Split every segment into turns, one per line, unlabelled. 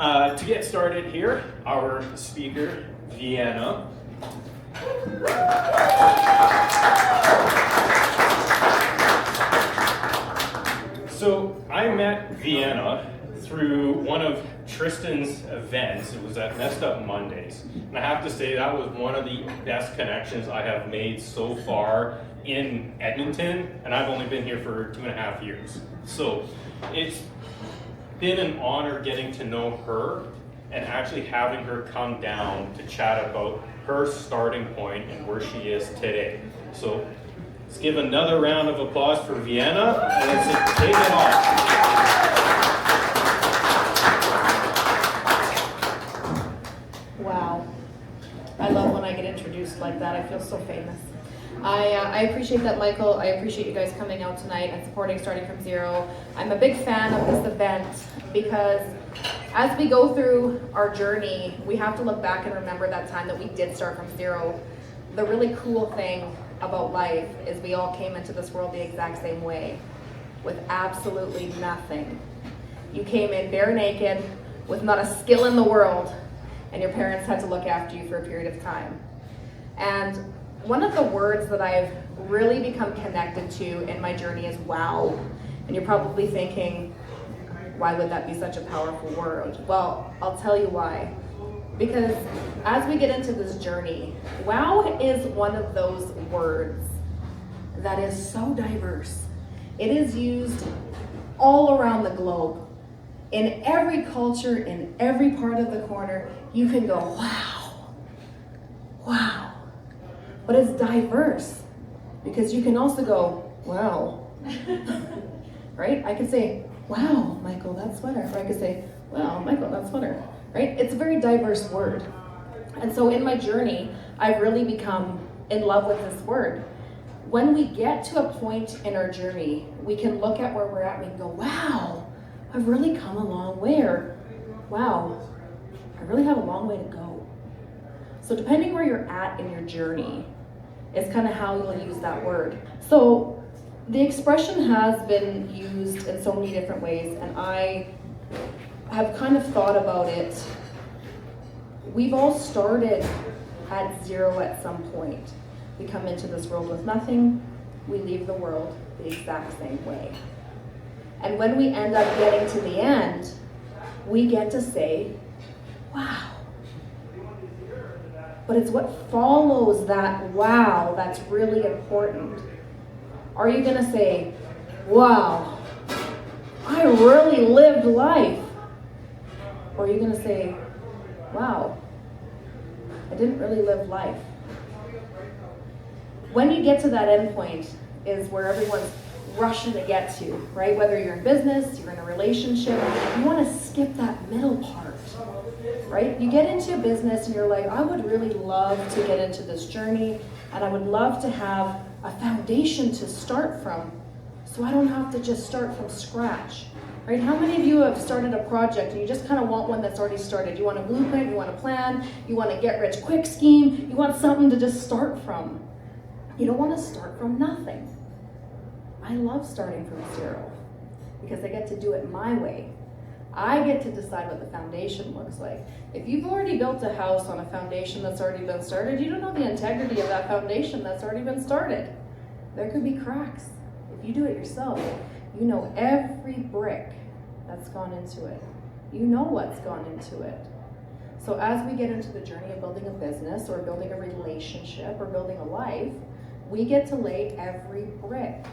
To get started here, our speaker, Vienna. So I met Vienna through one of Tristan's events. It was at Messed Up Mondays. And I have to say that was one of the best connections I have made so far in Edmonton, and I've only been here for 2.5 years. So it's been an honor getting to know her and actually having her come down to chat about her starting point and where she is today. So let's give another round of applause for Vienna, and let's take it off.
Wow. I love when I get introduced like that. I feel so famous. I appreciate that, Michael. I appreciate you guys coming out tonight and supporting Starting From Zero. I'm a big fan of this event because as we go through our journey, we have to look back and remember that time that we did start from zero. The really cool thing about life is we all came into this world the exact same way, with absolutely nothing. You came in bare naked, with not a skill in the world, and your parents had to look after you for a period of time. And one of the words that I've really become connected to in my journey is wow. And you're probably thinking, why would that be such a powerful word? Well, I'll tell you why. Because as we get into this journey, wow is one of those words that is so diverse. It is used all around the globe. In every culture, in every part of the corner, you can go, wow, wow. But it's diverse because you can also go, wow, right? I could say, wow, Michael, that sweater. Or I could say, wow, Michael, that sweater, right? It's a very diverse word. And so in my journey, I've really become in love with this word. When we get to a point in our journey, we can look at where we're at and we can go, wow, I've really come a long way, or wow, I really have a long way to go. So depending where you're at in your journey is kind of how you'll use that word. So the expression has been used in so many different ways, and I have kind of thought about it. We've all started at zero at some point. We come into this world with nothing, we leave the world the exact same way. And when we end up getting to the end, we get to say, wow. But it's what follows that wow that's really important. Are you gonna say, wow, I really lived life? Or are you gonna say, wow, I didn't really live life? When you get to that end point is where everyone's rushing to get to, right? Whether you're in business, you're in a relationship, you want to skip that middle part, right? You get into a business and you're like, I would really love to get into this journey, and I would love to have a foundation to start from, so I don't have to just start from scratch, right? How many of you have started a project and you just kind of want one that's already started? You want a blueprint, you want a plan, you want a get rich quick scheme, you want something to just start from. You don't want to start from nothing. I love starting from zero because I get to do it my way. I get to decide what the foundation looks like. If you've already built a house on a foundation that's already been started, you don't know the integrity of that foundation that's already been started. There could be cracks. If you do it yourself, you know every brick that's gone into it. You know what's gone into it. So as we get into the journey of building a business or building a relationship or building a life, we get to lay every brick.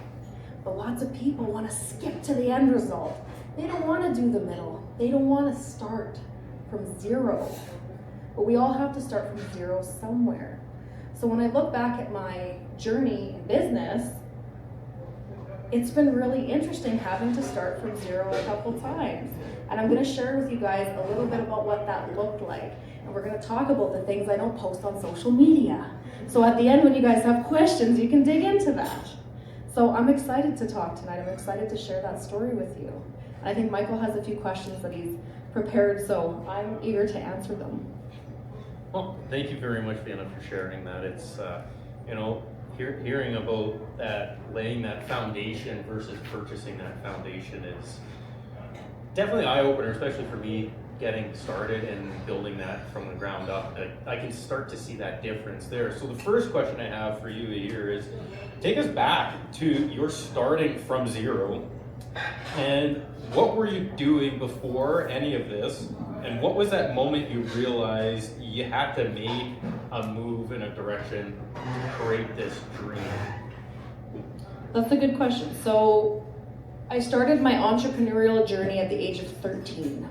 But lots of people want to skip to the end result. They don't want to do the middle. They don't want to start from zero. But we all have to start from zero somewhere. So when I look back at my journey in business, it's been really interesting having to start from zero a couple times. And I'm going to share with you guys a little bit about what that looked like. And we're going to talk about the things I don't post on social media. So at the end, when you guys have questions, you can dig into that. So I'm excited to talk tonight. I'm excited to share that story with you. And I think Michael has a few questions that he's prepared, so I'm eager to answer them.
Well, thank you very much, Vienna, for sharing that. It's, hearing about that, laying that foundation versus purchasing that foundation is definitely eye-opener, especially for me, getting started and building that from the ground up, I can start to see that difference there. So the first question I have for you here is, take us back to your starting from zero, and what were you doing before any of this, and what was that moment you realized you had to make a move in a direction to create this dream?
That's a good question. So I started my entrepreneurial journey at the age of 13.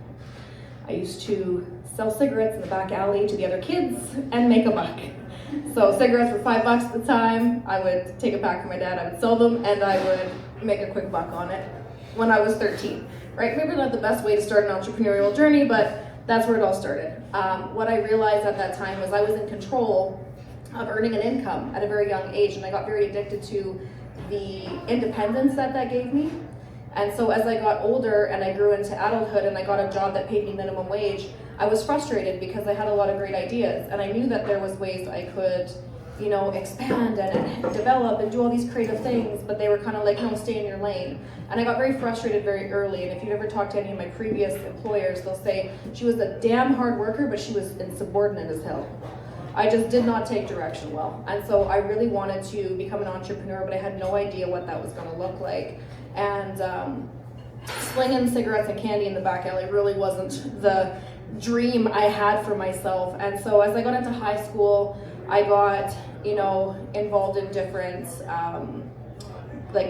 I used to sell cigarettes in the back alley to the other kids and make a buck. So cigarettes were $5 at the time. I would take it back from my dad, I would sell them, and I would make a quick buck on it when I was 13. Right? Maybe not the best way to start an entrepreneurial journey, but that's where it all started. What I realized at that time was I was in control of earning an income at a very young age, and I got very addicted to the independence that gave me. And so as I got older and I grew into adulthood and I got a job that paid me minimum wage, I was frustrated because I had a lot of great ideas, and I knew that there was ways I could, expand and develop and do all these creative things, but they were kind of like, no, stay in your lane. And I got very frustrated very early, and if you've ever talked to any of my previous employers, they'll say she was a damn hard worker, but she was insubordinate as hell. I just did not take direction well. And so I really wanted to become an entrepreneur, but I had no idea what that was going to look like. And slinging cigarettes and candy in the back alley really wasn't the dream I had for myself. And so as I got into high school, I got, involved in different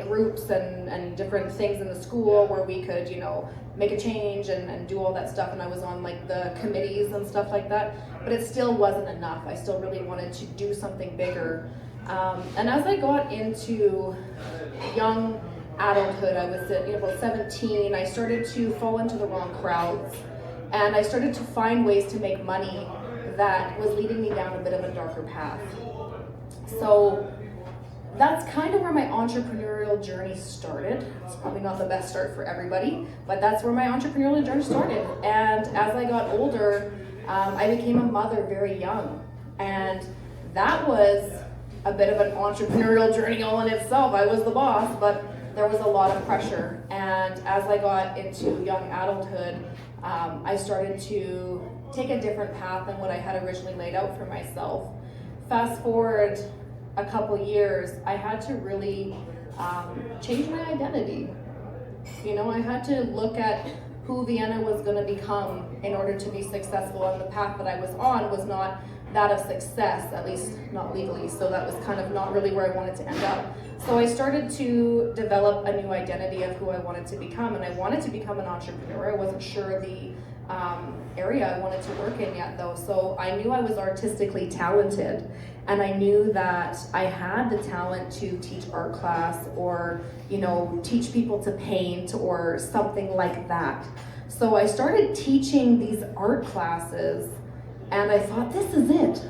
groups and different things in the school where we could, make a change and do all that stuff. And I was on the committees and stuff like that, but it still wasn't enough. I still really wanted to do something bigger. And as I got into young adulthood, I was about 17, I started to fall into the wrong crowds, and I started to find ways to make money that was leading me down a bit of a darker path. So that's kind of where my entrepreneurial journey started. It's probably not the best start for everybody, but that's where my entrepreneurial journey started. And as I got older, I became a mother very young, and that was a bit of an entrepreneurial journey all in itself. I was the boss, but there was a lot of pressure. And as I got into young adulthood, I started to take a different path than what I had originally laid out for myself. Fast forward a couple years, I had to really change my identity. I had to look at who Vienna was going to become in order to be successful, and the path that I was on was not that of success, at least not legally, so that was kind of not really where I wanted to end up. So I started to develop a new identity of who I wanted to become, and I wanted to become an entrepreneur. I wasn't sure the area I wanted to work in yet though, so I knew I was artistically talented, and I knew that I had the talent to teach art class or teach people to paint or something like that. So I started teaching these art classes, and I thought, this is it.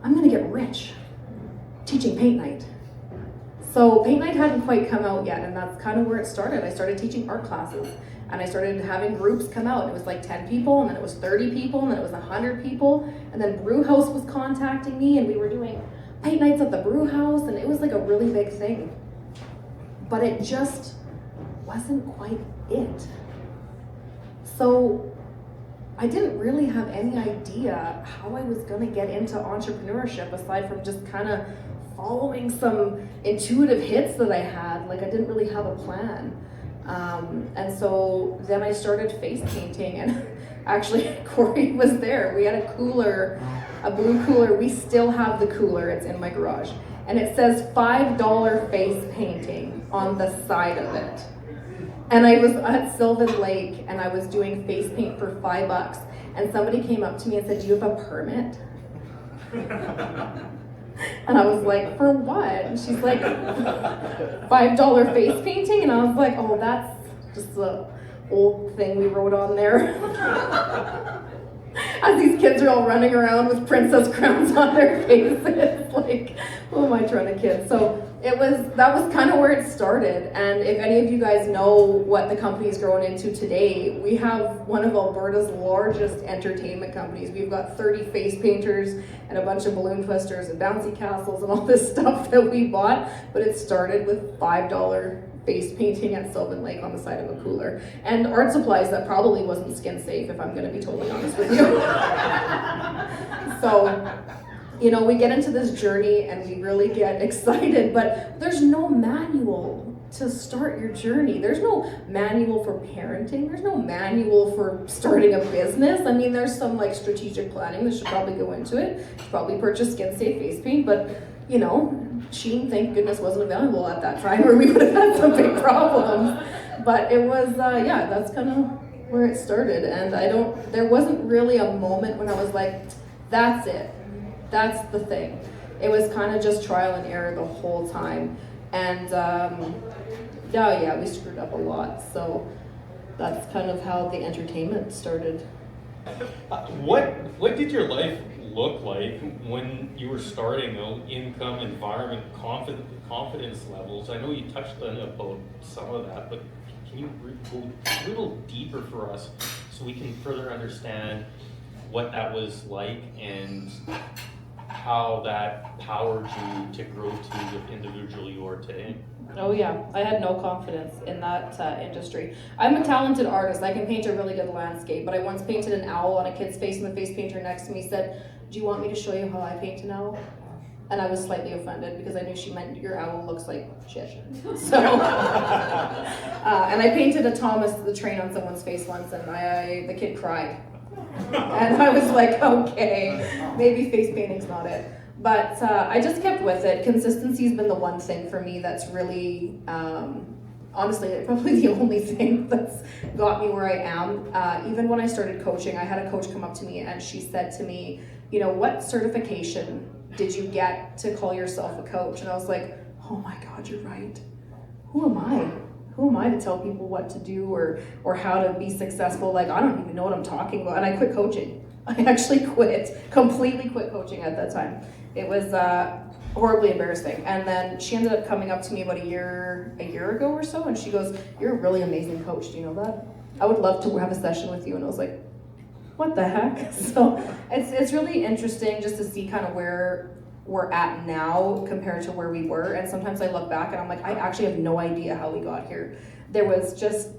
I'm gonna get rich teaching paint night. So paint night hadn't quite come out yet, and that's kind of where it started. I started teaching art classes, and I started having groups come out, and it was 10 people, and then it was 30 people, and then it was 100 people, and then Brew House was contacting me, and we were doing paint nights at the Brew House, and it was a really big thing. But it just wasn't quite it. So I didn't really have any idea how I was gonna get into entrepreneurship aside from just kind of following some intuitive hits that I had. I didn't really have a plan. And so then I started face painting, and actually Corey was there. We had a cooler, a blue cooler. We still have the cooler, it's in my garage. And it says $5 face painting on the side of it. And I was at Sylvan Lake, and I was doing face paint for $5. And somebody came up to me and said, do you have a permit? And I was like, for what? And she's like, $5 face painting? And I was like, oh, that's just the old thing we wrote on there. As these kids are all running around with princess crowns on their faces, who am I trying to kid? So that was kind of where it started. And if any of you guys know what the company's grown into today, we have one of Alberta's largest entertainment companies. We've got 30 face painters and a bunch of balloon twisters and bouncy castles and all this stuff that we bought, but it started with $5 face painting at Sylvan Lake on the side of a cooler. And art supplies that probably wasn't skin safe, if I'm gonna be totally honest with you. So, you know, we get into this journey and we really get excited, but there's no manual to start your journey. There's no manual for parenting. There's no manual for starting a business. I mean, there's some like strategic planning that should probably go into it. You should probably purchase skin safe face paint, but you know, Sheen, thank goodness, wasn't available at that time or we would have had some big problems. But it was, yeah, that's kind of where it started. And there wasn't really a moment when I was like, that's it. That's the thing. It was kind of just trial and error the whole time. And yeah, we screwed up a lot. So that's kind of how the entertainment started.
What did your life look like when you were starting out? Income, environment, confidence levels? I know you touched on about some of that, but can you go a little deeper for us so we can further understand what that was like and how that powered you to grow to the individual you are today?
Oh yeah, I had no confidence in that industry. I'm a talented artist. I can paint a really good landscape, but I once painted an owl on a kid's face and the face painter next to me said, "Do you want me to show you how I paint an owl?" And I was slightly offended because I knew she meant your owl looks like shit. So, and I painted a Thomas the Train on someone's face once and the kid cried. And I was like, okay, maybe face painting's not it. But I just kept with it. Consistency's been the one thing for me that's really, honestly, probably the only thing that's got me where I am. Even when I started coaching, I had a coach come up to me and she said to me, you know, what certification did you get to call yourself a coach? And I was like, oh my God, you're right. Who am I? Who am I to tell people what to do or how to be successful? Like, I don't even know what I'm talking about. And I quit coaching. I actually completely quit coaching at that time. It was horribly embarrassing. And then she ended up coming up to me about a year ago or so, and she goes, "You're a really amazing coach. Do you know that? I would love to have a session with you." And I was like, what the heck? So it's really interesting just to see kind of where we're at now compared to where we were. And sometimes I look back and I'm like, I actually have no idea how we got here. There was just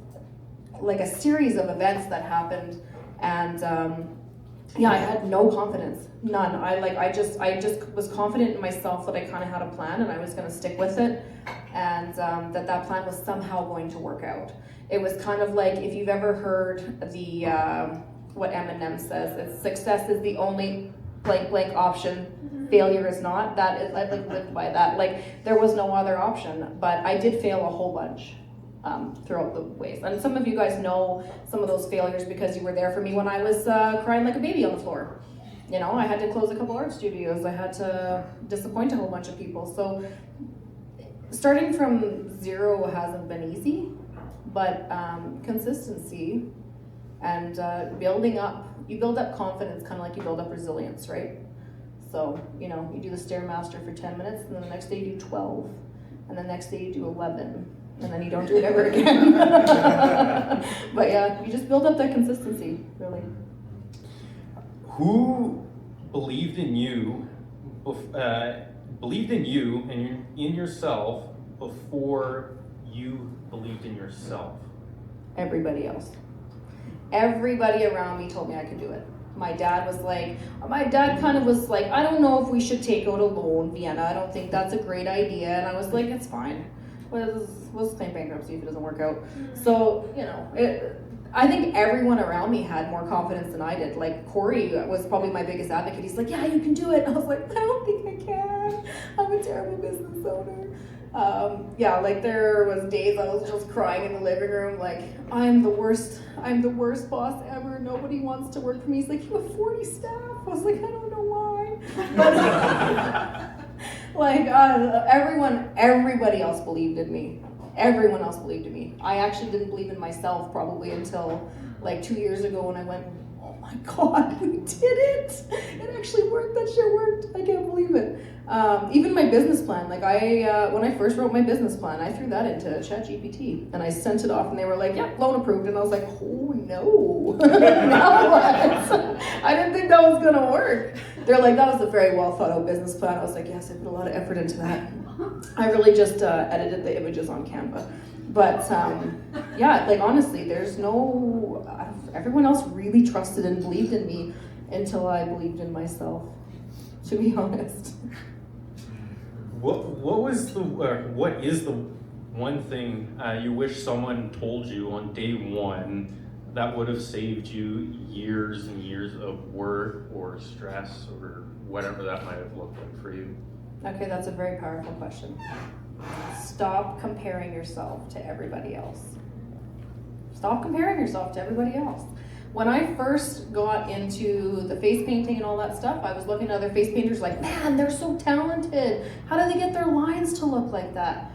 like a series of events that happened, and yeah, I had no confidence, none. I just was confident in myself that I kind of had a plan and I was going to stick with it, and that plan was somehow going to work out. It was kind of like, if you've ever heard the what Eminem says, it's success is the only blank option, failure is not. That is, I lived by that. Like, there was no other option, but I did fail a whole bunch throughout the ways. And some of you guys know some of those failures because you were there for me when I was crying like a baby on the floor. You know, I had to close a couple art studios. I had to disappoint a whole bunch of people. So starting from zero hasn't been easy, but consistency and building up, you build up confidence kind of like you build up resilience, right? So, you know, you do the Stairmaster for 10 minutes, and then the next day you do 12, and the next day you do 11, and then you don't do it ever again. But yeah, you just build up that consistency, really.
Who believed in you, and in yourself before you believed in yourself?
Everybody else. Everybody around me told me I could do it. My dad kind of was like, I don't know if we should take out a loan, Vienna. I don't think that's a great idea. And I was like, it's fine. We'll claim bankruptcy if it doesn't work out. So, you know, I think everyone around me had more confidence than I did. Like, Corey was probably my biggest advocate. He's like, yeah, you can do it. And I was like, I don't think I can. I'm a terrible business owner. Yeah, like there was days I was just crying in the living room, like, I'm the worst boss ever. Nobody wants to work for me. He's like, you have 40 staff. I was like, I don't know why. But like, everybody else believed in me. Everyone else believed in me. I actually didn't believe in myself probably until like 2 years ago when I went, oh my God, we did it. It actually worked. That shit worked. I can't believe it. Even my business plan, like when I first wrote my business plan, I threw that into ChatGPT and I sent it off and they were like, yeah, loan approved. And I was like, oh no, now what? I didn't think that was gonna work. They're like, that was a very well thought out business plan. I was like, yes, I put a lot of effort into that. I really just edited the images on Canva. But yeah, like honestly, there's no, everyone else really trusted and believed in me until I believed in myself, to be honest.
What is the one thing you wish someone told you on day one that would have saved you years and years of work or stress or whatever that might have looked like for you?
Okay, that's a very powerful question. Stop comparing yourself to everybody else. Stop comparing yourself to everybody else. When I first got into the face painting and all that stuff, I was looking at other face painters like, man, they're so talented. How do they get their lines to look like that?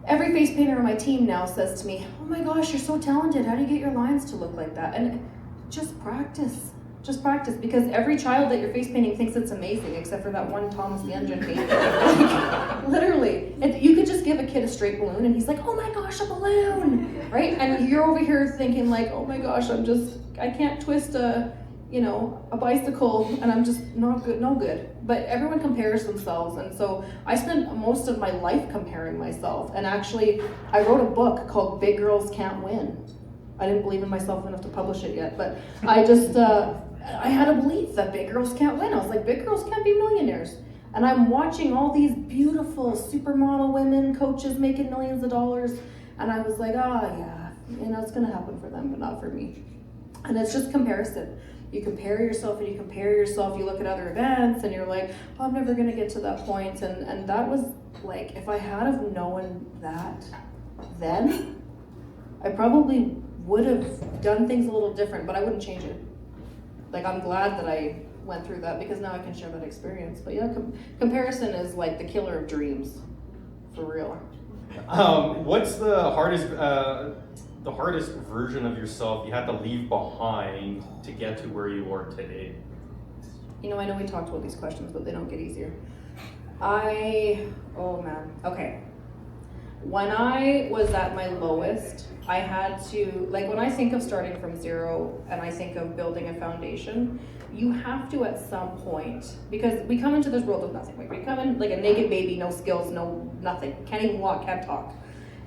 Every face painter on my team now says to me, oh my gosh, you're so talented. How do you get your lines to look like that? And just practice. Just practice, because every child that you're face painting thinks it's amazing, except for that one Thomas the Engine painter. Like, literally, you could just give a kid a straight balloon and he's like, oh my gosh, a balloon, right? And you're over here thinking like, oh my gosh, I can't twist a bicycle, and I'm just no good. But everyone compares themselves, and so I spent most of my life comparing myself. And actually, I wrote a book called Big Girls Can't Win. I didn't believe in myself enough to publish it yet, but I just, I had a belief that big girls can't win. I was like, big girls can't be millionaires. And I'm watching all these beautiful supermodel women, coaches making millions of dollars. And I was like, yeah, it's gonna happen for them, but not for me. And it's just comparison. You compare yourself and you compare yourself, you look at other events and you're like, oh, I'm never gonna get to that point. And that was like, if I had have known that then, I probably would have done things a little different, but I wouldn't change it. Like, I'm glad that I went through that, because now I can share that experience. But yeah, comparison is like the killer of dreams, for real.
What's the hardest version of yourself you had to leave behind to get to where you are today?
I know we talked about these questions, but they don't get easier. Oh man, okay. When I was at my lowest, I had to, like, when I think of starting from zero and I think of building a foundation, you have to at some point, because we come into this world with nothing. We come in like a naked baby, no skills, no nothing, can't even walk, can't talk.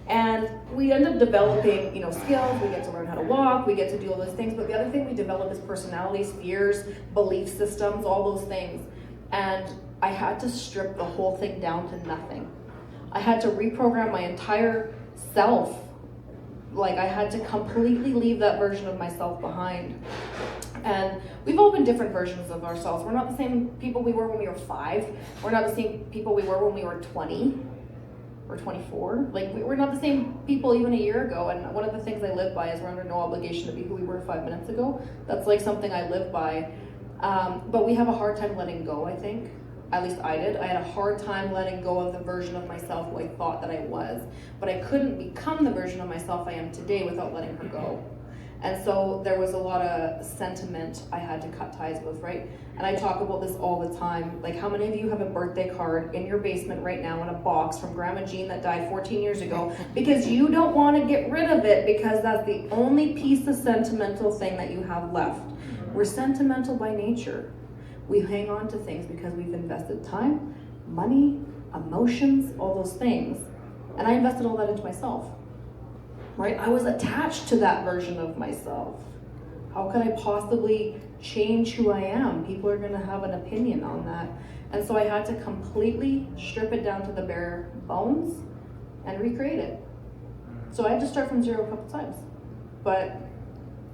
And we end up developing, skills. We get to learn how to walk, we get to do all those things, but the other thing we develop is personalities, fears, belief systems, all those things. And I had to strip the whole thing down to nothing. I had to reprogram my entire self. Like, I had to completely leave that version of myself behind. And we've all been different versions of ourselves. We're not the same people we were when we were 5. We're not the same people we were when we were 20 or 24. Like, we're not the same people even a year ago. And one of the things I live by is we're under no obligation to be who we were 5 minutes ago. That's like something I live by. But we have a hard time letting go, I think. At least I did. I had a hard time letting go of the version of myself who I thought that I was. But I couldn't become the version of myself I am today without letting her go. And so there was a lot of sentiment I had to cut ties with, right? And I talk about this all the time. Like, how many of you have a birthday card in your basement right now in a box from Grandma Jean that died 14 years ago because you don't want to get rid of it because that's the only piece of sentimental thing that you have left. We're sentimental by nature. We hang on to things because we've invested time, money, emotions, all those things. And I invested all that into myself, right? I was attached to that version of myself. How could I possibly change who I am? People are gonna have an opinion on that. And so I had to completely strip it down to the bare bones and recreate it. So I had to start from zero a couple times. But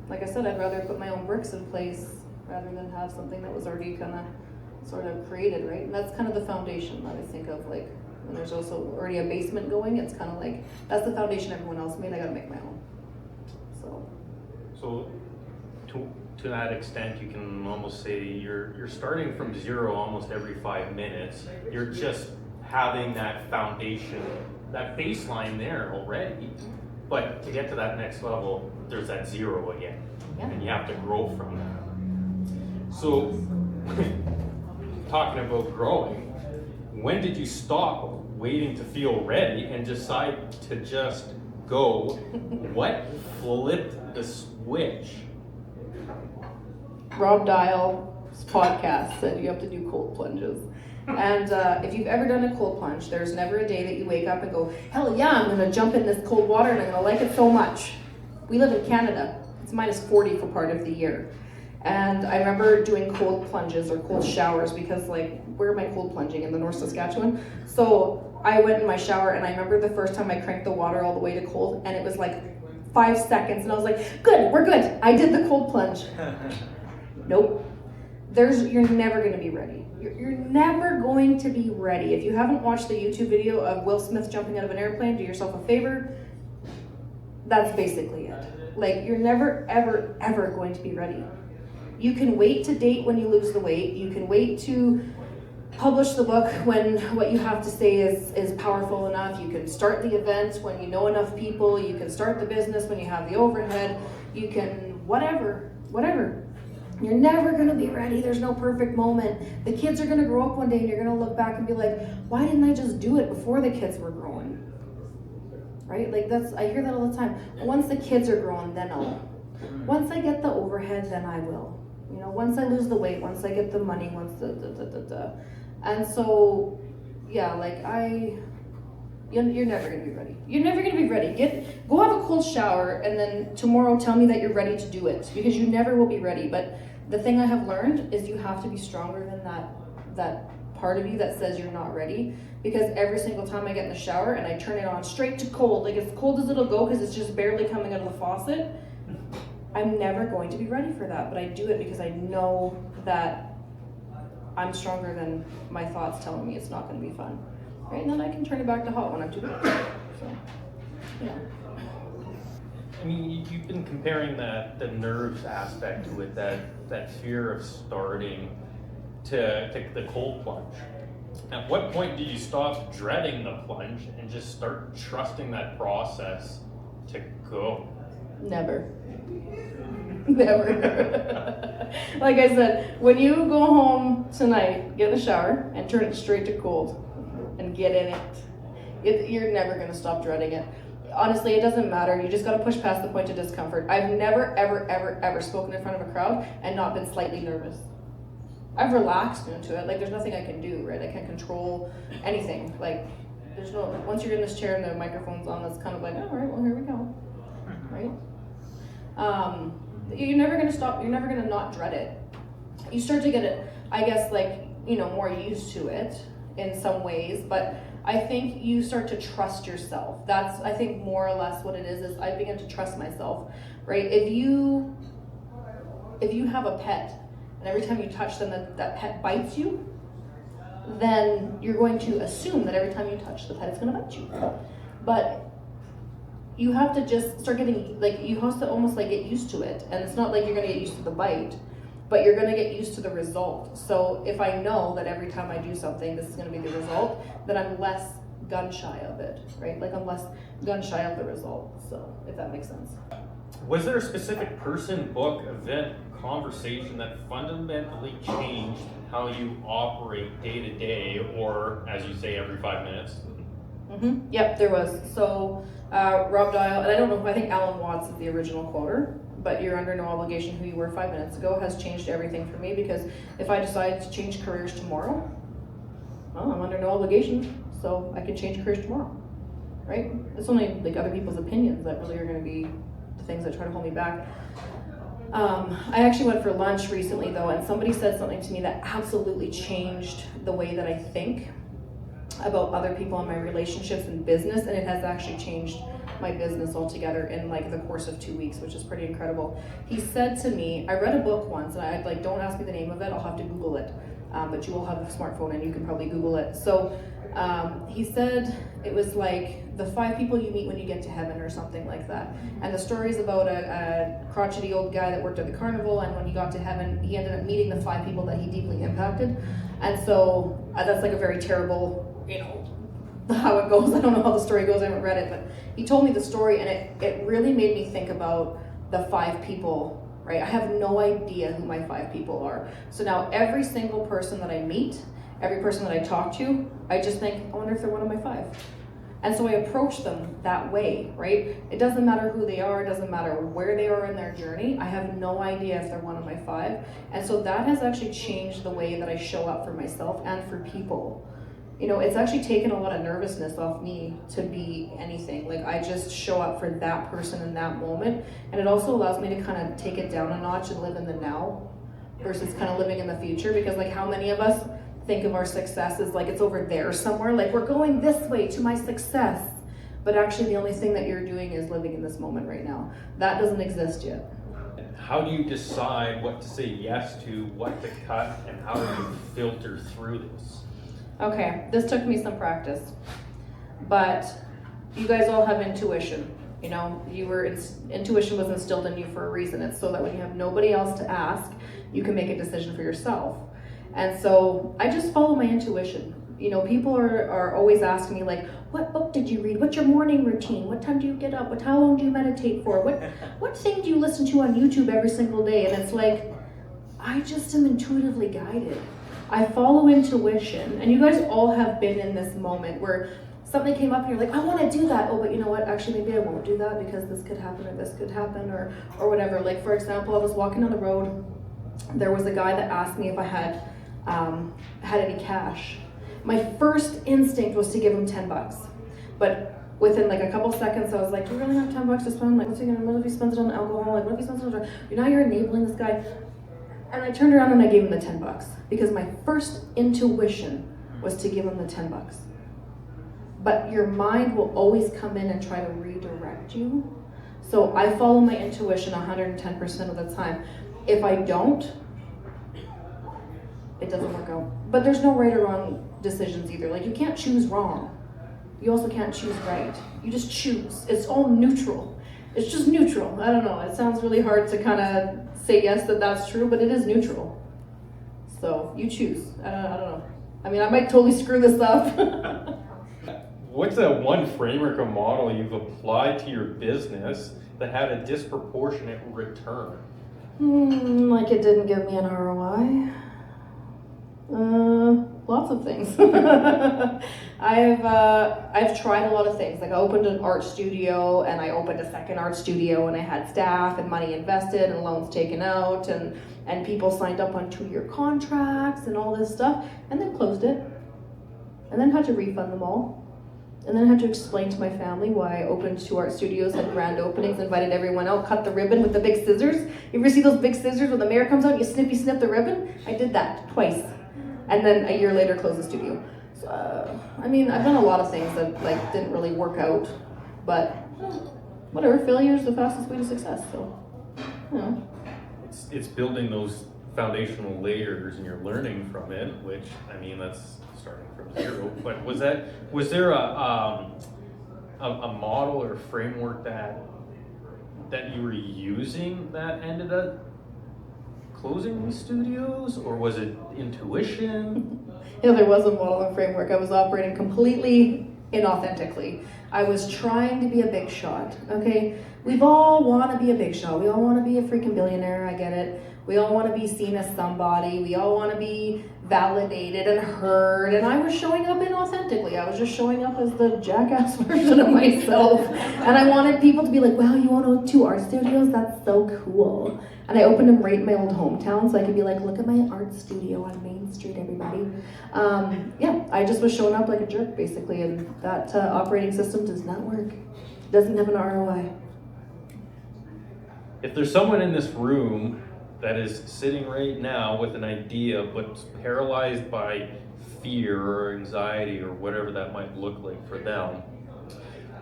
like I said, I'd rather put my own bricks in place rather than have something that was already kind of sort of created, right? And that's kind of the foundation that I think of, like, when there's also already a basement going, it's kind of like, that's the foundation everyone else made, I gotta make my own. So
to that extent, you can almost say you're starting from zero almost every 5 minutes. You're just having that foundation, that baseline there already. But to get to that next level, there's that zero again.
Yeah.
And you have to grow from that. So, talking about growing, when did you stop waiting to feel ready and decide to just go? What flipped the switch?
Rob Dial podcast said you have to do cold plunges. And if you've ever done a cold plunge, there's never a day that you wake up and go, hell yeah, I'm gonna jump in this cold water and I'm gonna like it so much. We live in Canada. It's minus 40 for part of the year. And I remember doing cold plunges or cold showers because like, where am I cold plunging? In the North Saskatchewan? So I went in my shower and I remember the first time I cranked the water all the way to cold and it was like 5 seconds and I was like, good, we're good. I did the cold plunge. Nope. You're never gonna be ready. You're never going to be ready. If you haven't watched the YouTube video of Will Smith jumping out of an airplane, do yourself a favor. That's basically it. Like, you're never, ever, ever going to be ready. You can wait to date when you lose the weight. You can wait to publish the book when what you have to say is powerful enough. You can start the event when you know enough people. You can start the business when you have the overhead. You can whatever. You're never going to be ready. There's no perfect moment. The kids are going to grow up one day and you're going to look back and be like, why didn't I just do it before the kids were growing? Right? Like I hear that all the time. Once the kids are growing, then I'll. Once I get the overhead, then I will. You know, once I lose the weight, once I get the money, once And so, yeah, like you're never going to be ready. You're never going to be ready. Go have a cold shower and then tomorrow tell me that you're ready to do it because you never will be ready. But the thing I have learned is you have to be stronger than that part of you that says you're not ready, because every single time I get in the shower and I turn it on straight to cold, like as cold as it'll go because it's just barely coming out of the faucet, I'm never going to be ready for that. But I do it because I know that I'm stronger than my thoughts telling me it's not going to be fun. Right, and then I can turn it back to hot when I'm too big. So, yeah.
I mean, you've been comparing the nerves aspect to it, that fear of starting to the cold plunge. At what point did you stop dreading the plunge and just start trusting that process to go?
Never. Never. Like I said, when you go home tonight, get in the shower and turn it straight to cold and get in it. You're never going to stop dreading it. Honestly, it doesn't matter. You just got to push past the point of discomfort. I've never, ever, ever, ever spoken in front of a crowd and not been slightly nervous. I've relaxed into it. Like, there's nothing I can do, right? I can't control anything. Like, once you're in this chair and the microphone's on, that's kind of like, all right, well, here we go, right? You're never going to stop. You're never going to not dread it. You start to get it, I guess, like, more used to it in some ways, but I think you start to trust yourself. That's, I think, more or less what it is I begin to trust myself, right? If you have a pet and every time you touch them that pet bites you, then you're going to assume that every time you touch the pet it's going to bite you. But you have to just start getting, like, you have to almost like get used to it. And it's not like you're going to get used to the bite, but you're going to get used to the result. So if I know that every time I do something, this is going to be the result, then I'm less gun shy of it, right? Like, I'm less gun shy of the result. So if that makes sense.
Was there a specific person, book, event, conversation that fundamentally changed how you operate day to day, or as you say, every 5 minutes?
Mm-hmm. Yep, there was. So Rob Dial, and I don't know, I think Alan Watts is the original quoter, but you're under no obligation who you were 5 minutes ago has changed everything for me, because if I decide to change careers tomorrow, well, I'm under no obligation, so I can change careers tomorrow, right? It's only like other people's opinions that really are going to be the things that try to hold me back. I actually went for lunch recently though, and somebody said something to me that absolutely changed the way that I think about other people and my relationships and business, and it has actually changed my business altogether in like the course of 2 weeks, which is pretty incredible. He said to me, I read a book once, and I like, don't ask me the name of it, I'll have to Google it, but you will have a smartphone and you can probably Google it. So he said it was like the 5 people you meet when you get to heaven or something like that. And the story is about a crotchety old guy that worked at the carnival, and when he got to heaven, he ended up meeting the 5 people that he deeply impacted. And so that's like a very terrible, how it goes. I don't know how the story goes, I haven't read it, but he told me the story, and it really made me think about the 5 people, right? I have no idea who my 5 people are. So now every single person that I meet, every person that I talk to, I just think, I wonder if they're one of my 5. And so I approach them that way, right? It doesn't matter who they are, it doesn't matter where they are in their journey. I have no idea if they're one of my 5. And so that has actually changed the way that I show up for myself and for people. You know, it's actually taken a lot of nervousness off me to be anything. Like, I just show up for that person in that moment. And it also allows me to kind of take it down a notch and live in the now versus kind of living in the future. Because like, how many of us think of our success as like it's over there somewhere, like we're going this way to my success, but actually the only thing that you're doing is living in this moment right now. That doesn't exist yet.
How do you decide what to say yes to, what to cut, and how do you filter through this?
Okay, this took me some practice, but you guys all have intuition. You know, intuition was instilled in you for a reason. It's so that when you have nobody else to ask, you can make a decision for yourself. And so I just follow my intuition. You know, people are always asking me like, what book did you read? What's your morning routine? What time do you get up? How long do you meditate for? What thing do you listen to on YouTube every single day? And it's like, I just am intuitively guided. I follow intuition. And you guys all have been in this moment where something came up and you're like, I want to do that. Oh, but you know what? Actually, maybe I won't do that because this could happen or this could happen or whatever. Like, for example, I was walking on the road. There was a guy that asked me if I had any cash. My first instinct was to give him $10, but within like a couple seconds, I was like, "Do you really have $10 to spend? Like, what's he gonna? What if he spends it on alcohol? Like, what if he spends it on drugs? Now you're enabling this guy." And I turned around and I gave him the $10 because my first intuition was to give him the $10. But your mind will always come in and try to redirect you. So I follow my intuition 110% of the time. If I don't, it doesn't work out. But there's no right or wrong decisions either. Like, you can't choose wrong. You also can't choose right. You just choose. It's all neutral. It's just neutral. I don't know. It sounds really hard to kind of say yes that that's true, but it is neutral. So you choose. I don't know. I mean, I might totally screw this up.
What's that one framework or model you've applied to your business that had a disproportionate return?
Like it didn't give me an ROI. Lots of things. I've tried a lot of things. Like, I opened an art studio and I opened a second art studio and I had staff and money invested and loans taken out and people signed up on 2-year contracts and all this stuff, and then closed it and then had to refund them all. And then I had to explain to my family why I opened 2 art studios, had grand openings, invited everyone out, cut the ribbon with the big scissors. You ever see those big scissors when the mayor comes out, you snip the ribbon? I did that twice. And then a year later, closed the studio. So, I mean, I've done a lot of things that like didn't really work out, but whatever, failure is the fastest way to success, so, you know.
It's building those foundational layers and you're learning from it, which, I mean, that's starting from zero. But was there a model or framework that you were using that ended up closing these studios, or was it intuition?
You know, there was a model and framework. I was operating completely inauthentically. I was trying to be a big shot, okay? We all want to be a big shot. We all want to be a freaking billionaire, I get it. We all want to be seen as somebody. We all want to be validated and heard. And I was showing up inauthentically. I was just showing up as the jackass version of myself. And I wanted people to be like, wow, you own 2 art studios? That's so cool. And I opened them right in my old hometown so I could be like, look at my art studio on Main Street, everybody. Yeah, I just was showing up like a jerk, basically. And that operating system does not work. It doesn't have an ROI.
If there's someone in this room that is sitting right now with an idea but paralyzed by fear or anxiety or whatever that might look like for them,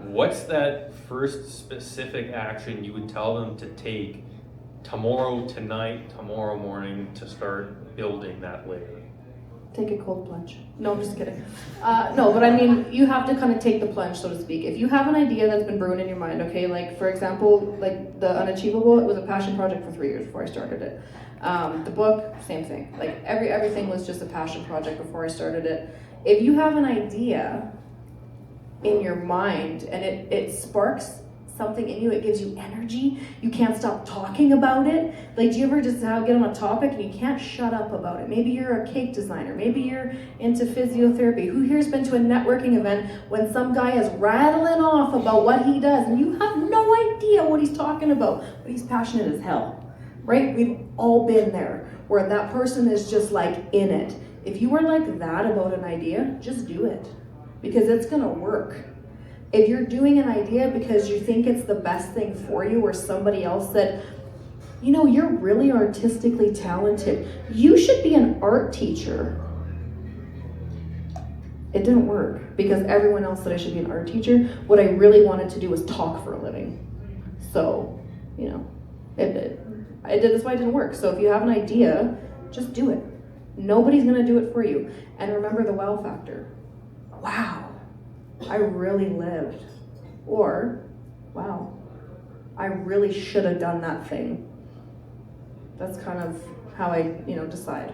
what's that first specific action you would tell them to take tomorrow, tonight, tomorrow morning to start building that layer?
Take a cold plunge. No, I'm just kidding. No, but I mean, you have to kind of take the plunge, so to speak. If you have an idea that's been brewing in your mind, okay, like for example, like the Unachievable, it was a passion project for 3 years before I started it. The book, same thing. Like everything was just a passion project before I started it. If you have an idea in your mind and it sparks something in you. It gives you energy. You can't stop talking about it. Like, do you ever just get on a topic and you can't shut up about it? Maybe you're a cake designer. Maybe you're into physiotherapy. Who here's been to a networking event when some guy is rattling off about what he does and you have no idea what he's talking about, but he's passionate as hell, right? We've all been there where that person is just like in it. If you are like that about an idea, just do it because it's gonna work. If you're doing an idea because you think it's the best thing for you, or somebody else said, you know, you're really artistically talented, you should be an art teacher. It didn't work because everyone else said I should be an art teacher. What I really wanted to do was talk for a living. So, you know, that's why it didn't work. So if you have an idea, just do it. Nobody's gonna do it for you. And remember the wow factor. Wow, I really lived. Or, wow, I really should have done that thing. That's kind of how I, decide.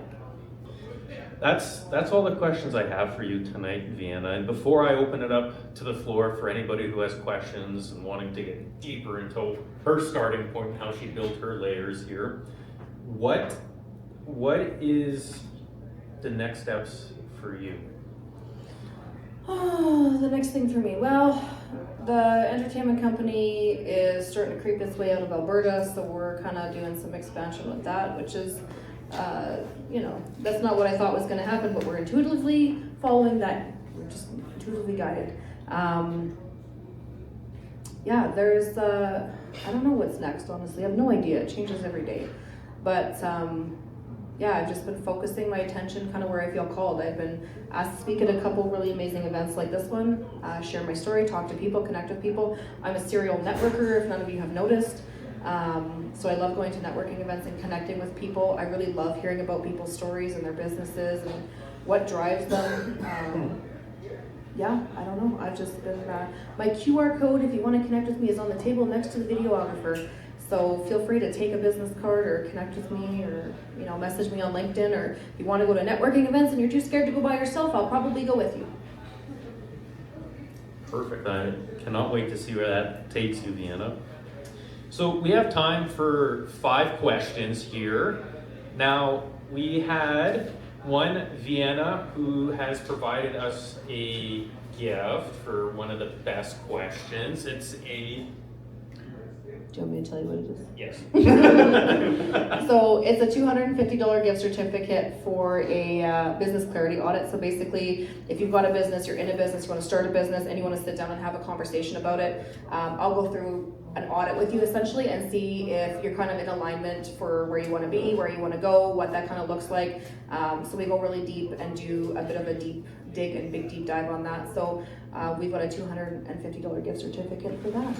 That's all the questions I have for you tonight, Vienna. And before I open it up to the floor for anybody who has questions and wanting to get deeper into her starting point and how she built her layers here, what is the next steps for you?
Oh, the next thing for me. Well, the entertainment company is starting to creep its way out of Alberta, so we're kind of doing some expansion with that, which is, that's not what I thought was going to happen, but we're intuitively following that. We're just intuitively guided. There's, I don't know what's next, honestly. I have no idea. It changes every day. But, I've just been focusing my attention kind of where I feel called. I've been asked to speak at a couple really amazing events like this one, share my story, talk to people, connect with people. I'm a serial networker, if none of you have noticed. So I love going to networking events and connecting with people. I really love hearing about people's stories and their businesses and what drives them. I don't know. I've just been, my QR code, if you want to connect with me, is on the table next to the videographer. So feel free to take a business card or connect with me or, message me on LinkedIn, or if you want to go to networking events and you're too scared to go by yourself, I'll probably go with you.
Perfect. I cannot wait to see where that takes you, Vienna. So we have time for 5 questions here. Now, we had one, Vienna, who has provided us a gift for one of the best questions. It's a...
Do you want me to tell you what it is?
Yes.
So it's a $250 gift certificate for a business clarity audit. So basically, if you've got a business, you're in a business, you want to start a business, and you want to sit down and have a conversation about it, I'll go through an audit with you essentially and see if you're kind of in alignment for where you want to be, where you want to go, what that kind of looks like. So we go really deep and do a bit of a deep dig and big deep dive on that. So we've got a $250 gift certificate for that.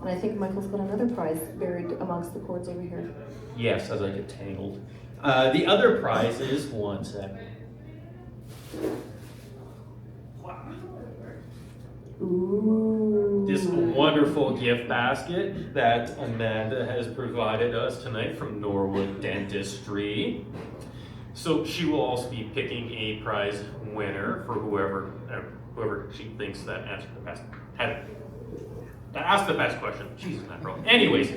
And I think Michael's got another prize buried amongst the cords over here.
Yes, as I get tangled. The other prize is, one second.
Ooh.
This wonderful gift basket that Amanda has provided us tonight from Norwood Dentistry. So she will also be picking a prize winner for whoever she thinks that answered the best. Ask the best question. Jesus, mackerel. Anyways,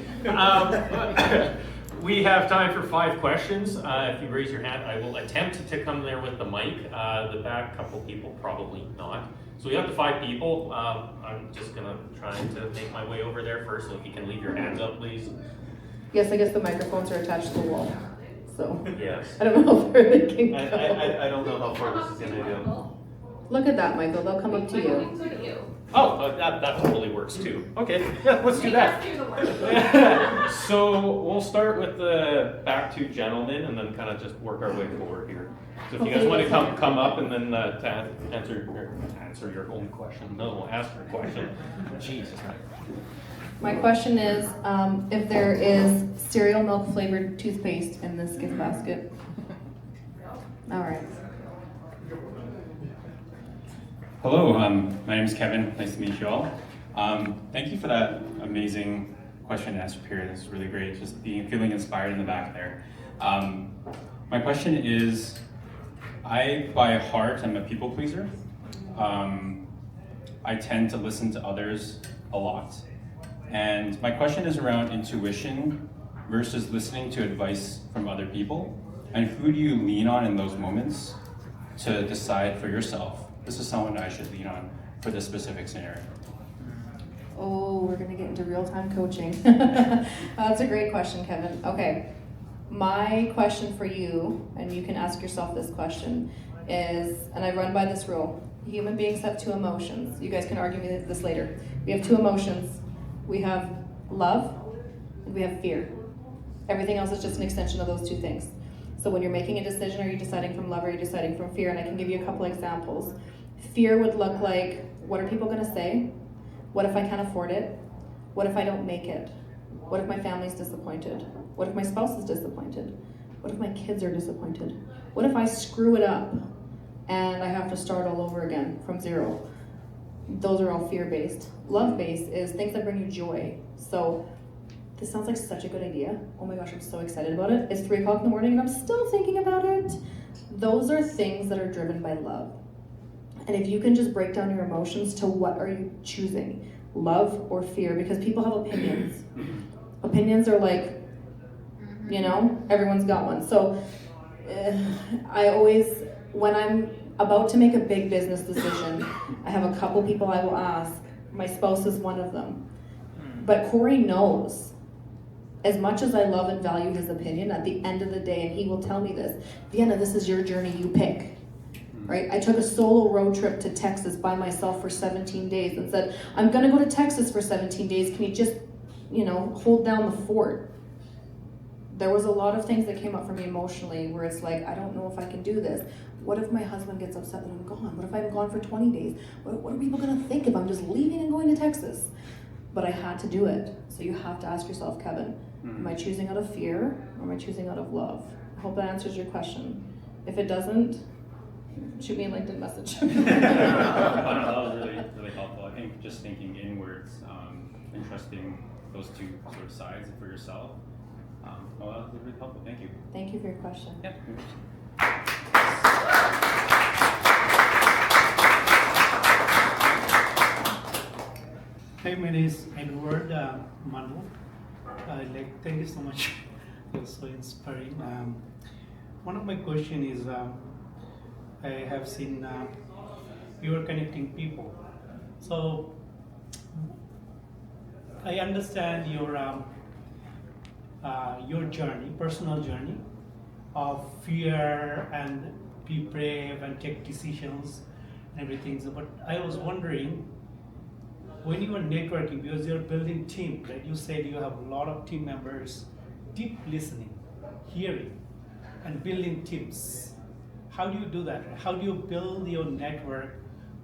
we have time for 5 questions. If you raise your hand, I will attempt to come there with the mic. The back couple people, probably not. So we have the 5 people. I'm just gonna try to make my way over there first. So if you can leave your hands up, please.
Yes, I guess the microphones are attached to the wall. So
Yes.
I don't know how far they can go.
I don't know how far this is gonna go.
Look at that, Michael. They'll come up to you.
Oh, that totally works too. Okay, yeah, let's do that. So we'll start with the back 2 gentlemen and then kind of just work our way forward here. So if you guys want to come up and then to answer your own question. No, ask your question. Jesus.
My question is, if there is cereal milk flavored toothpaste in this gift basket. All right.
Hello, my name is Kevin. Nice to meet you all. Thank you for that amazing question and answer period. It's really great, just feeling inspired in the back there. My question is, I, by heart, am a people pleaser. I tend to listen to others a lot. And my question is around intuition versus listening to advice from other people. And who do you lean on in those moments to decide for yourself, this is someone I should lean on for this specific scenario?
Oh, we're gonna get into real-time coaching. That's a great question, Kevin. Okay, my question for you, and you can ask yourself this question, is, and I run by this rule, human beings have two emotions. You guys can argue with this later. We have two emotions. We have love and we have fear. Everything else is just an extension of those two things. So when you're making a decision, are you deciding from love or are you deciding from fear? And I can give you a couple examples. Fear would look like, what are people gonna say? What if I can't afford it? What if I don't make it? What if my family's disappointed? What if my spouse is disappointed? What if my kids are disappointed? What if I screw it up and I have to start all over again from zero? Those are all fear-based. Love-based is things that bring you joy. So this sounds like such a good idea. Oh my gosh, I'm so excited about it. It's 3 o'clock in the morning and I'm still thinking about it. Those are things that are driven by love. And if you can just break down your emotions to what are you choosing, love or fear, because people have opinions. Opinions are like, you know, everyone's got one. So I always, when I'm about to make a big business decision, I have a couple people I will ask. My spouse is one of them. But Corey knows, as much as I love and value his opinion, at the end of the day, and he will tell me this, Vienna, this is your journey, you pick. Right? I took a solo road trip to Texas by myself for 17 days and said, I'm gonna go to Texas for 17 days. Can you just, you know, hold down the fort? There was a lot of things that came up for me emotionally where it's like, I don't know if I can do this. What if my husband gets upset that I'm gone? What if I'm gone for 20 days? What are people gonna think if I'm just leaving and going to Texas? But I had to do it. So you have to ask yourself, Kevin, am I choosing out of fear or am I choosing out of love? I hope that answers your question. If it doesn't, shoot me a LinkedIn message.
That was really, really helpful. I think just thinking inwards and trusting those two sort of sides for yourself. Well, that was really helpful. Thank you.
Thank you for your question.
Yep.
Hi, my name is Edward Manu. Thank you so much. It was so inspiring. One of my questions is, I have seen you are connecting people. So I understand your journey, personal journey of fear and be brave and take decisions and everything. So, but I was wondering, when you are networking, because you're building team, right? You said you have a lot of team members, deep listening, hearing, and building teams. How do you do that? How do you build your network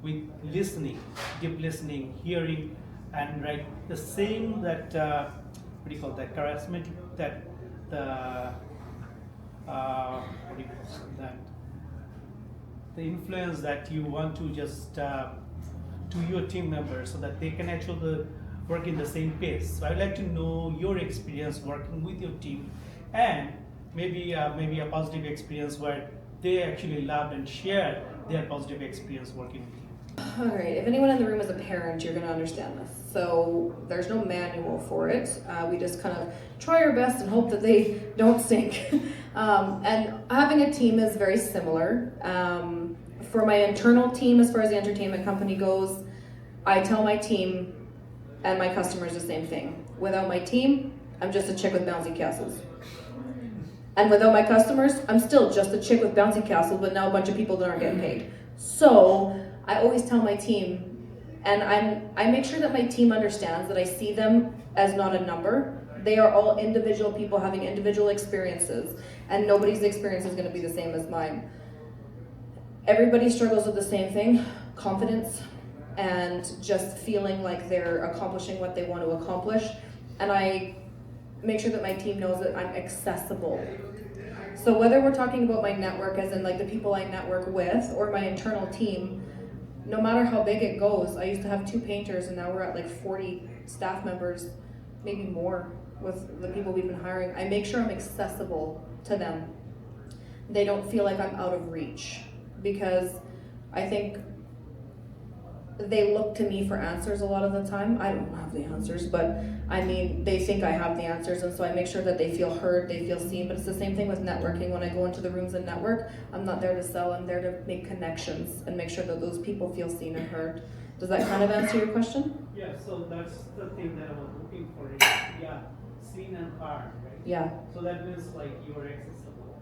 with listening, deep listening, hearing, and right the same that what do you call that charismatic, that the what do you call that, the influence that you want to just to your team members so that they can actually work in the same pace. So I'd like to know your experience working with your team, and maybe a positive experience where they actually loved and shared their positive experience working with you.
All right, if anyone in the room is a parent, you're gonna understand this. So there's no manual for it. We just kind of try our best and hope that they don't sink. And having a team is very similar. For my internal team, as far as the entertainment company goes, I tell my team and my customers the same thing. Without my team, I'm just a chick with bouncy castles. And without my customers, I'm still just a chick with bouncy castle, but now a bunch of people that aren't getting paid. So I always tell my team, and I make sure that my team understands that I see them as not a number. They are all individual people having individual experiences, and nobody's experience is going to be the same as mine. Everybody struggles with the same thing, confidence, and just feeling like they're accomplishing what they want to accomplish. And I make sure that my team knows that I'm accessible. So whether we're talking about my network, as in like the people I network with, or my internal team, no matter how big it goes, I used to have 2 painters and now we're at like 40 staff members, maybe more with the people we've been hiring. I make sure I'm accessible to them. They don't feel like I'm out of reach, because I think they look to me for answers a lot of the time. I don't have the answers, but I mean, they think I have the answers, and so I make sure that they feel heard, they feel seen. But it's the same thing with networking. When I go into the rooms and network, I'm not there to sell, I'm there to make connections and make sure that those people feel seen and heard. Does that kind of answer your question?
Yeah, so that's the thing that I was looking for. Yeah, seen and heard, right?
Yeah.
So that means like you are accessible.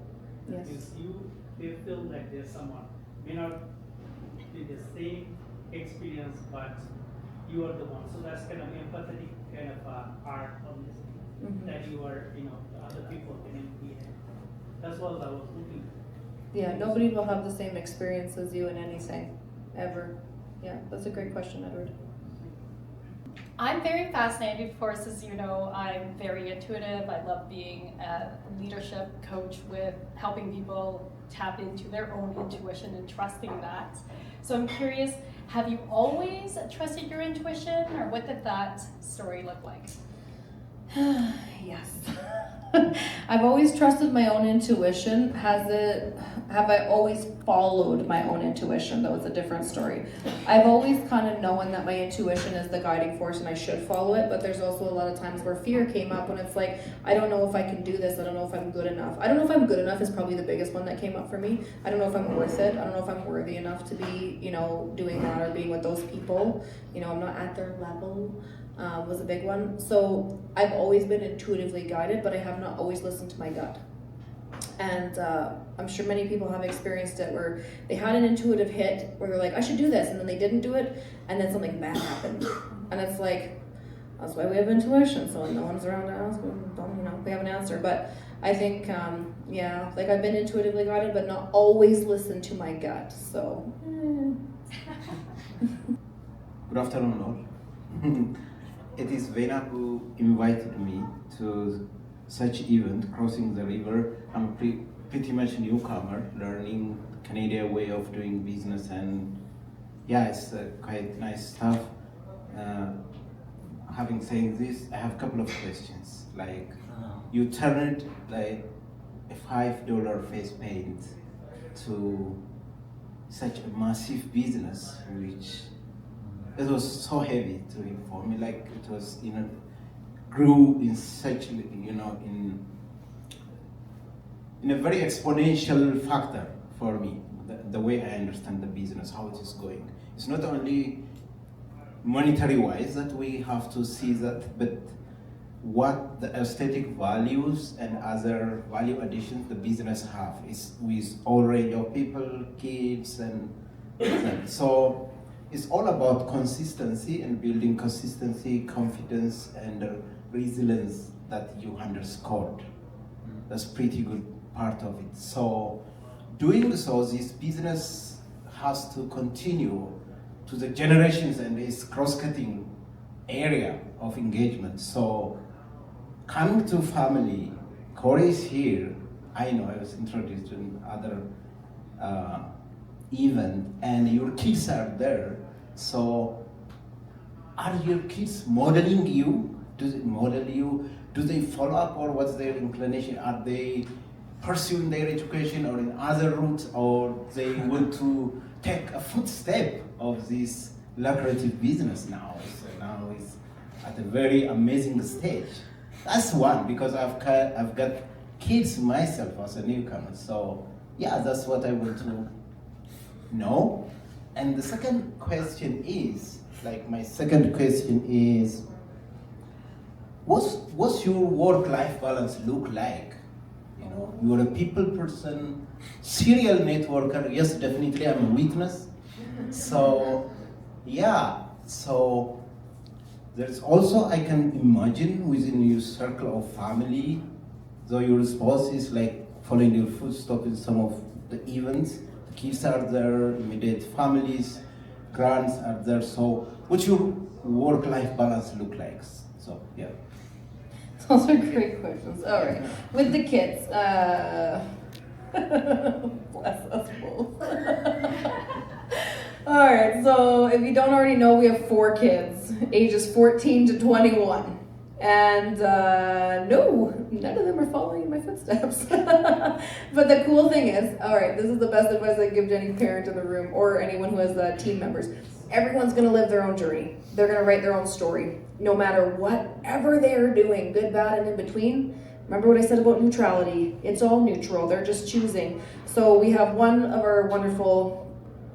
Yes.
Means they feel like there's someone. May not be the same experience, but you are the one. So that's kind of empathetic kind of art on this
Mhm.
that you are, other people can be. That's what I was looking for.
Yeah, nobody will have the same experience as you in anything, ever. Yeah, that's a great question, Edward.
I'm very fascinated. Of course, as you know, I'm very intuitive. I love being a leadership coach with helping people tap into their own intuition and trusting that. So I'm curious, have you always trusted your intuition, or what did that story look like?
Yes. I've always trusted my own intuition. Have I always followed my own intuition? That was a different story. I've always kind of known that my intuition is the guiding force and I should follow it, but there's also a lot of times where fear came up when it's like, I don't know if I can do this, I don't know if I'm good enough. I don't know if I'm good enough is probably the biggest one that came up for me. I don't know if I'm worth it. I don't know if I'm worthy enough to be, doing that or being with those people. I'm not at their level. Was a big one. So I've always been intuitively guided, but I have not always listened to my gut. And I'm sure many people have experienced it where they had an intuitive hit where they're like, I should do this, and then they didn't do it, and then something bad happened. And it's like, that's why we have intuition. So when no one's around to ask, we have an answer. But I think, I've been intuitively guided, but not always listened to my gut. So.
Good afternoon, all. It is Vena who invited me to such event, Crossing the River. I'm pretty much a newcomer, learning Canadian way of doing business, and it's quite nice stuff. Having said this, I have a couple of questions. Like, you turned like a $5 face paint to such a massive business, which it was so heavy for me. Like it was, grew in such, in a very exponential factor for me. The way I understand the business, how it is going. It's not only monetary wise that we have to see that, but what the aesthetic values and other value additions the business have is with all range of people, kids, and so it's all about consistency and building consistency, confidence, and resilience that you underscored. That's pretty good part of it. So doing so, this business has to continue to the generations, and is cross-cutting area of engagement. So coming to family, Corey is here. I know I was introduced in other event, and your kids are there. So are your kids modeling you? Do they model you? Do they follow up, or what's their inclination? Are they pursuing their education or in other routes, or they want to take a footstep of this lucrative business now? So now it's at a very amazing stage. That's one, because I've got kids myself as a newcomer. So that's what I want to know. And the second question is, what's your work-life balance look like? You're a people person, serial networker. Yes, definitely I'm a witness. So there's also, I can imagine within your circle of family, though your spouse is like following your footsteps in some of the events, the kids are there, immediate families, grants are there. So what's your work-life balance look like? So
Those are great questions. All right. With the kids, bless us both. All right. So if you don't already know, we have 4 kids, ages 14 to 21. And no, none of them are following in my footsteps. But the cool thing is, all right, this is the best advice I give to any parent in the room or anyone who has team members. Everyone's gonna live their own journey. They're gonna write their own story, no matter whatever they're doing, good, bad, and in between. Remember what I said about neutrality? It's all neutral. They're just choosing. So we have one of our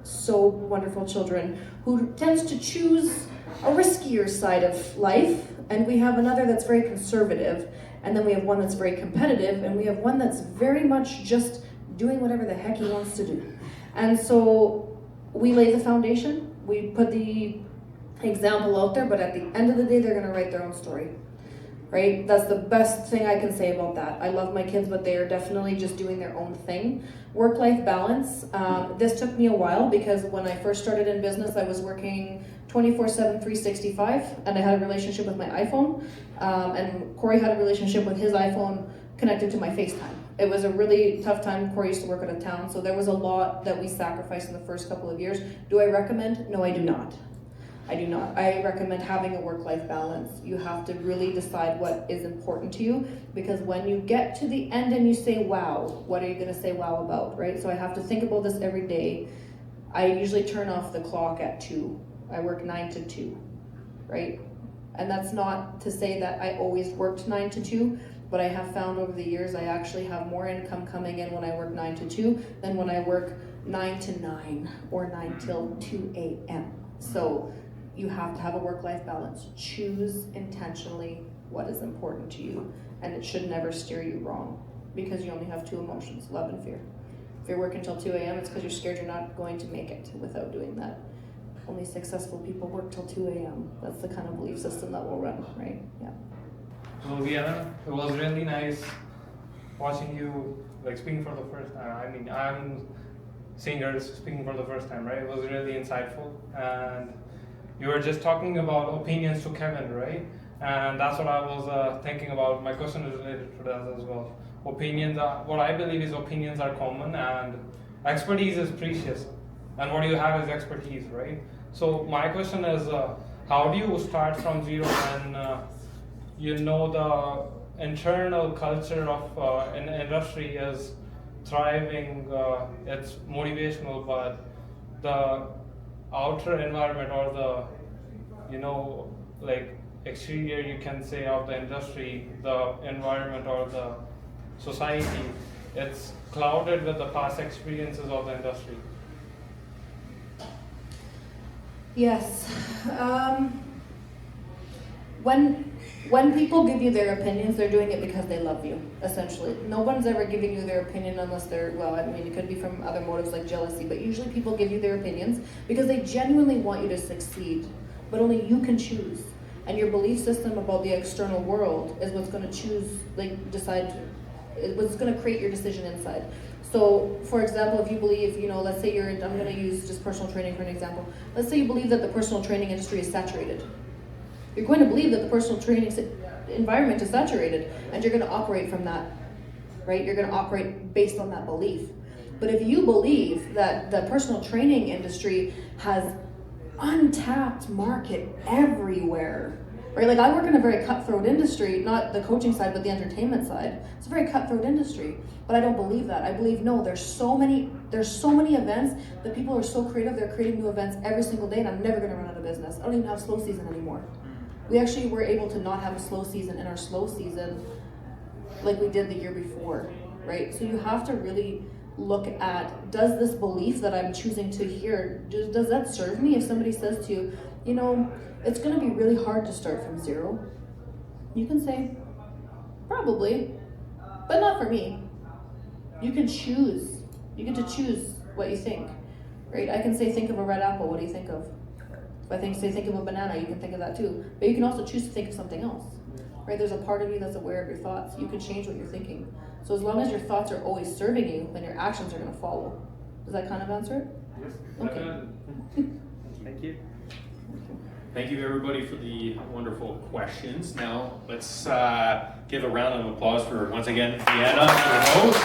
so wonderful children who tends to choose a riskier side of life, and we have another that's very conservative, and then we have one that's very competitive, and we have one that's very much just doing whatever the heck he wants to do. And so we lay the foundation, we put the example out there, but at the end of the day, they're gonna write their own story. Right? That's the best thing I can say about that. I love my kids, but they are definitely just doing their own thing. Work-life balance. This took me a while because when I first started in business, I was working 24/7, 365, and I had a relationship with my iPhone. And Corey had a relationship with his iPhone connected to my FaceTime. It was a really tough time. Corey used to work out of town, so there was a lot that we sacrificed in the first couple of years. Do I recommend? No, I do not. I do not. I recommend having a work-life balance. You have to really decide what is important to you, because when you get to the end and you say, wow, what are you gonna say wow about, right? So I have to think about this every day. I usually turn off the clock at 2. I work 9 to 2, right? And that's not to say that I always worked 9 to 2, but I have found over the years I actually have more income coming in when I work 9 to 2 than when I work 9 to 9 or 9 till 2 a.m. So you have to have a work-life balance. Choose intentionally what is important to you, and it should never steer you wrong, because you only have 2 emotions, love and fear. If you're working till 2 a.m., it's because you're scared you're not going to make it without doing that. Only successful people work till 2 a.m. That's the kind of belief system that will run, right? Yeah.
So Vienna, it was really nice watching you speaking for the first time. I mean, I'm seeing her speaking for the first time, right? It was really insightful, and you were just talking about opinions to Kevin, right? And that's what I was thinking about. My question is related to that as well. What I believe is opinions are common and expertise is precious. And what you have is expertise, right? So my question is, how do you start from zero when the internal culture of an industry is thriving, it's motivational, but the outer environment or the exterior, you can say, of the industry, the environment or the society, it's clouded with the past experiences of the industry.
Yes. When people give you their opinions, they're doing it because they love you, essentially. No one's ever giving you their opinion unless they're, it could be from other motives like jealousy, but usually people give you their opinions because they genuinely want you to succeed, but only you can choose. And your belief system about the external world is what's going to decide, what's going to create your decision inside. So, for example, if you believe, let's say I'm going to use just personal training for an example. Let's say you believe that the personal training industry is saturated. You're going to believe that the personal training environment is saturated, and you're going to operate from that, right? You're going to operate based on that belief. But if you believe that the personal training industry has untapped market everywhere, right? Like, I work in a very cutthroat industry, not the coaching side, but the entertainment side. It's a very cutthroat industry, but I don't believe that. I believe, no, there's so many events that people are so creative, they're creating new events every single day, and I'm never gonna run out of business. I don't even have slow season anymore. We actually were able to not have a slow season in our slow season like we did the year before, right? So you have to really look at, does this belief that I'm choosing to hear, does that serve me? If somebody says to you, it's going to be really hard to start from zero, you can say, probably, but not for me. You can choose. You get to choose what you think, right? I can say, think of a red apple. What do you think of? If I think of a banana, you can think of that too. But you can also choose to think of something else, right? There's a part of you that's aware of your thoughts. You can change what you're thinking. So as long as your thoughts are always serving you, then your actions are going to follow. Does that kind of answer it?
Yes.
Okay.
Thank you.
Thank you, everybody, for the wonderful questions. Now, let's give a round of applause for, once again, Vienna, your host.